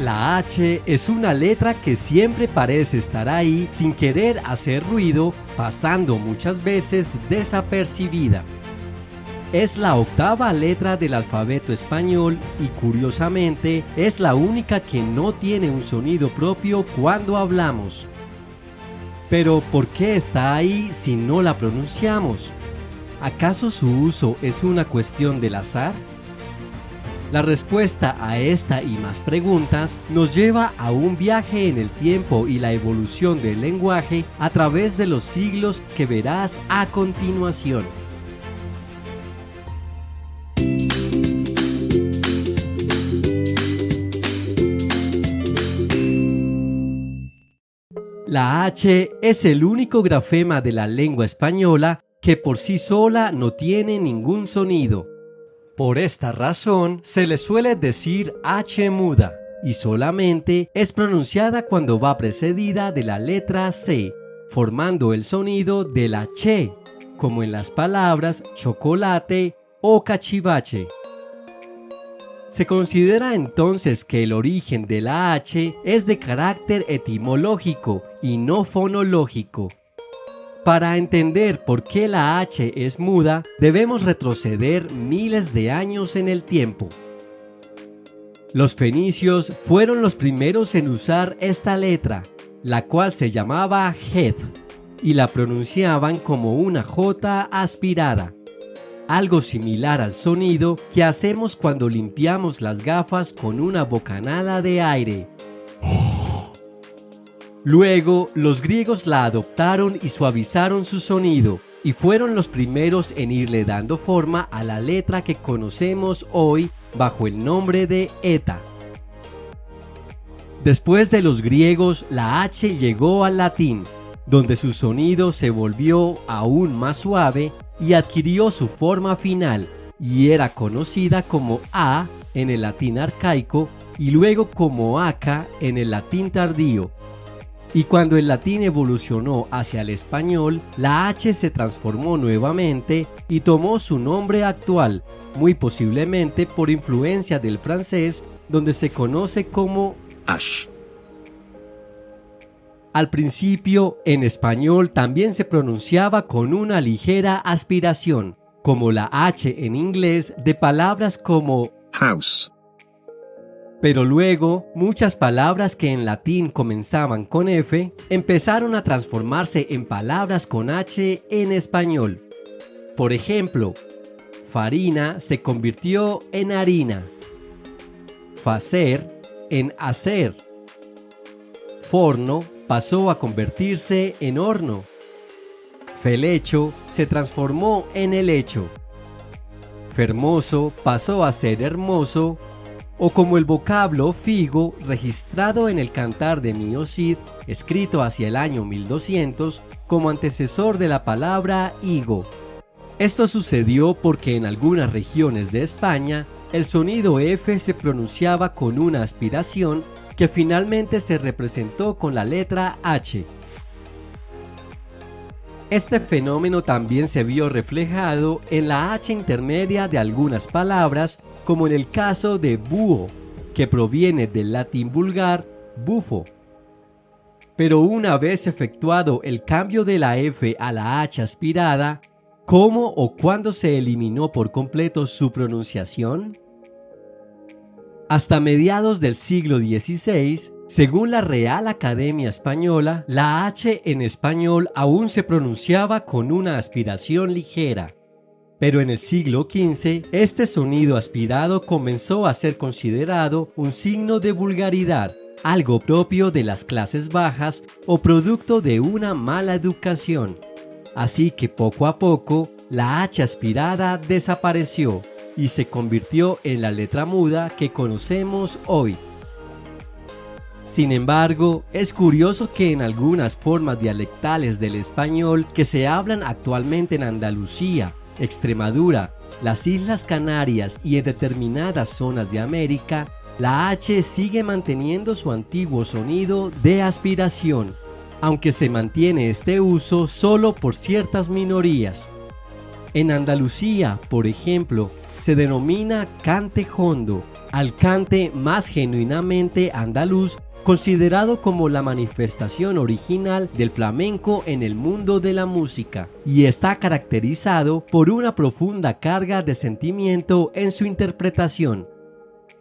La H es una letra que siempre parece estar ahí sin querer hacer ruido, pasando muchas veces desapercibida. Es la octava letra del alfabeto español y curiosamente es la única que no tiene un sonido propio cuando hablamos. Pero ¿por qué está ahí si no la pronunciamos? ¿Acaso su uso es una cuestión del azar? La respuesta a esta y más preguntas nos lleva a un viaje en el tiempo y la evolución del lenguaje a través de los siglos que verás a continuación. La H es el único grafema de la lengua española que por sí sola no tiene ningún sonido. Por esta razón se le suele decir H muda y solamente es pronunciada cuando va precedida de la letra C, formando el sonido de la che, como en las palabras chocolate o cachivache. Se considera entonces que el origen de la H es de carácter etimológico y no fonológico. Para entender por qué la H es muda, debemos retroceder miles de años en el tiempo. Los fenicios fueron los primeros en usar esta letra, la cual se llamaba Het, y la pronunciaban como una J aspirada, algo similar al sonido que hacemos cuando limpiamos las gafas con una bocanada de aire. Luego, los griegos la adoptaron y suavizaron su sonido, y fueron los primeros en irle dando forma a la letra que conocemos hoy bajo el nombre de eta. Después de los griegos, la H llegó al latín, donde su sonido se volvió aún más suave y adquirió su forma final, y era conocida como A en el latín arcaico y luego como ACA en el latín tardío. Y cuando el latín evolucionó hacia el español, la H se transformó nuevamente y tomó su nombre actual, muy posiblemente por influencia del francés, donde se conoce como H. Al principio, en español también se pronunciaba con una ligera aspiración, como la H en inglés de palabras como house. Pero luego, muchas palabras que en latín comenzaban con F empezaron a transformarse en palabras con H en español. Por ejemplo, farina se convirtió en harina, facer en hacer, forno pasó a convertirse en horno, felecho se transformó en helecho, fermoso pasó a ser hermoso, o como el vocablo figo registrado en el Cantar de Mio Cid, escrito hacia el año 1200 como antecesor de la palabra higo. Esto sucedió porque en algunas regiones de España el sonido F se pronunciaba con una aspiración que finalmente se representó con la letra H. Este fenómeno también se vio reflejado en la H intermedia de algunas palabras, como en el caso de búho, que proviene del latín vulgar bufo. Pero una vez efectuado el cambio de la F a la H aspirada, ¿cómo o cuándo se eliminó por completo su pronunciación? Hasta mediados del siglo XVI, según la Real Academia Española, la H en español aún se pronunciaba con una aspiración ligera. Pero en el siglo XV, este sonido aspirado comenzó a ser considerado un signo de vulgaridad, algo propio de las clases bajas o producto de una mala educación. Así que poco a poco, la H aspirada desapareció y se convirtió en la letra muda que conocemos hoy. Sin embargo, es curioso que en algunas formas dialectales del español que se hablan actualmente en Andalucía, Extremadura, las Islas Canarias y en determinadas zonas de América, la H sigue manteniendo su antiguo sonido de aspiración, aunque se mantiene este uso solo por ciertas minorías. En Andalucía, por ejemplo, se denomina cante hondo al cante más genuinamente andaluz, considerado como la manifestación original del flamenco en el mundo de la música, y está caracterizado por una profunda carga de sentimiento en su interpretación.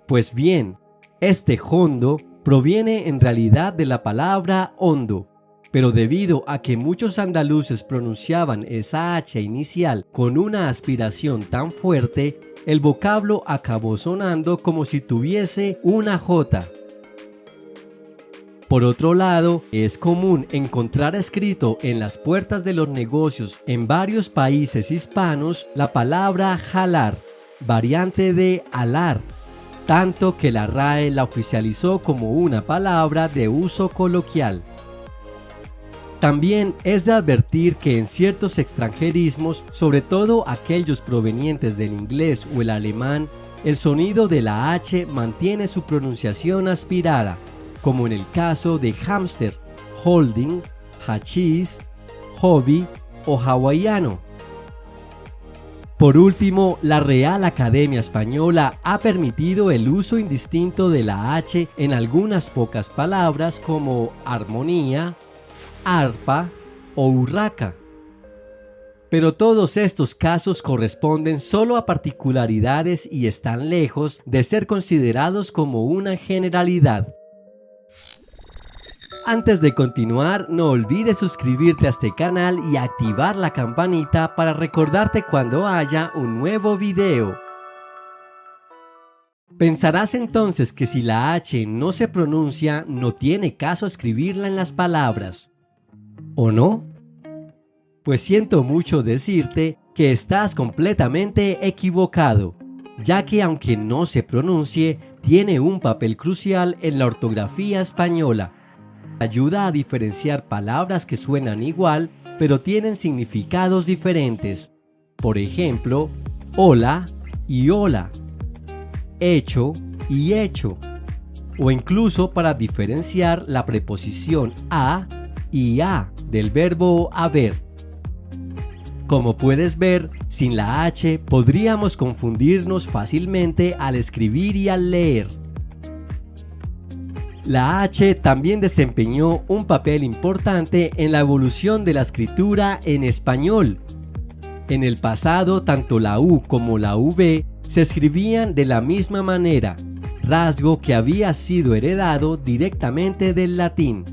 Pues bien, este hondo proviene en realidad de la palabra hondo, pero debido a que muchos andaluces pronunciaban esa H inicial con una aspiración tan fuerte, el vocablo acabó sonando como si tuviese una J. Por otro lado, es común encontrar escrito en las puertas de los negocios en varios países hispanos la palabra jalar, variante de alar, tanto que la RAE la oficializó como una palabra de uso coloquial. También es de advertir que en ciertos extranjerismos, sobre todo aquellos provenientes del inglés o el alemán, el sonido de la H mantiene su pronunciación aspirada, como en el caso de hámster, holding, hachís, hobby o hawaiano. Por último, la Real Academia Española ha permitido el uso indistinto de la H en algunas pocas palabras como armonía, arpa o urraca. Pero todos estos casos corresponden solo a particularidades y están lejos de ser considerados como una generalidad. Antes de continuar, no olvides suscribirte a este canal y activar la campanita para recordarte cuando haya un nuevo video. Pensarás entonces que si la H no se pronuncia, no tiene caso escribirla en las palabras, ¿o no? Pues siento mucho decirte que estás completamente equivocado, ya que aunque no se pronuncie, tiene un papel crucial en la ortografía española. Ayuda a diferenciar palabras que suenan igual, pero tienen significados diferentes. Por ejemplo, hola y hola, hecho y hecho, o incluso para diferenciar la preposición a y a del verbo haber. Como puedes ver, sin la H podríamos confundirnos fácilmente al escribir y al leer. La H también desempeñó un papel importante en la evolución de la escritura en español. En el pasado, tanto la U como la V se escribían de la misma manera, rasgo que había sido heredado directamente del latín.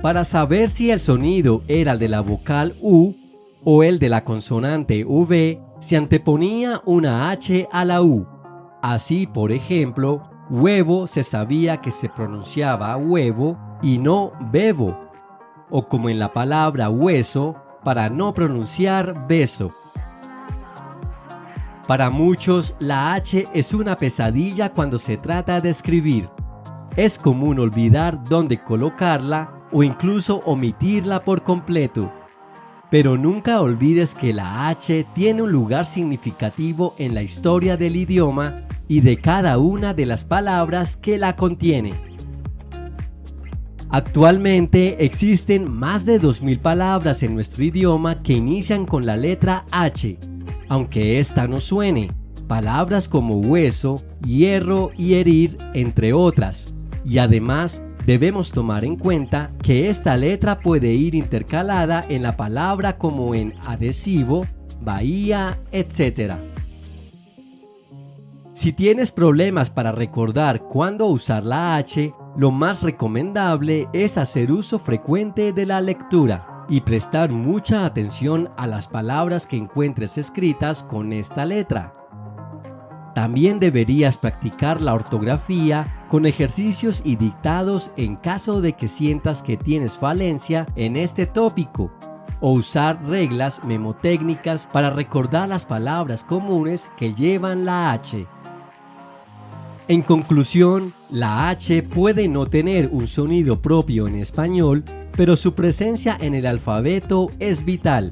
Para saber si el sonido era el de la vocal U o el de la consonante V, se anteponía una H a la U. Así, por ejemplo, huevo se sabía que se pronunciaba huevo y no bebo, o como en la palabra hueso, para no pronunciar beso. Para muchos, la H es una pesadilla cuando se trata de escribir. Es común olvidar dónde colocarla o incluso omitirla por completo. Pero nunca olvides que la H tiene un lugar significativo en la historia del idioma y de cada una de las palabras que la contiene. Actualmente existen más de 2000 palabras en nuestro idioma que inician con la letra H, aunque esta no suene, palabras como hueso, hierro y herir, entre otras, y además debemos tomar en cuenta que esta letra puede ir intercalada en la palabra como en adhesivo, bahía, etc. Si tienes problemas para recordar cuándo usar la H, lo más recomendable es hacer uso frecuente de la lectura y prestar mucha atención a las palabras que encuentres escritas con esta letra. También deberías practicar la ortografía con ejercicios y dictados en caso de que sientas que tienes falencia en este tópico, o usar reglas memotécnicas para recordar las palabras comunes que llevan la H. En conclusión, la H puede no tener un sonido propio en español, pero su presencia en el alfabeto es vital.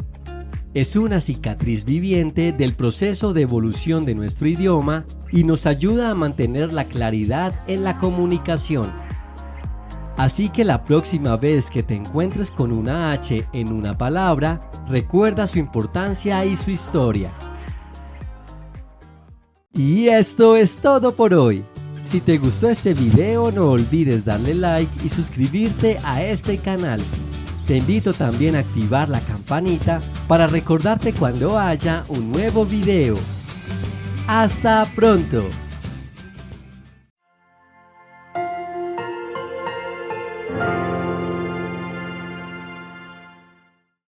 Es una cicatriz viviente del proceso de evolución de nuestro idioma y nos ayuda a mantener la claridad en la comunicación. Así que la próxima vez que te encuentres con una H en una palabra, recuerda su importancia y su historia. Y esto es todo por hoy. Si te gustó este video, no olvides darle like y suscribirte a este canal. Te invito también a activar la campanita para recordarte cuando haya un nuevo video. ¡Hasta pronto!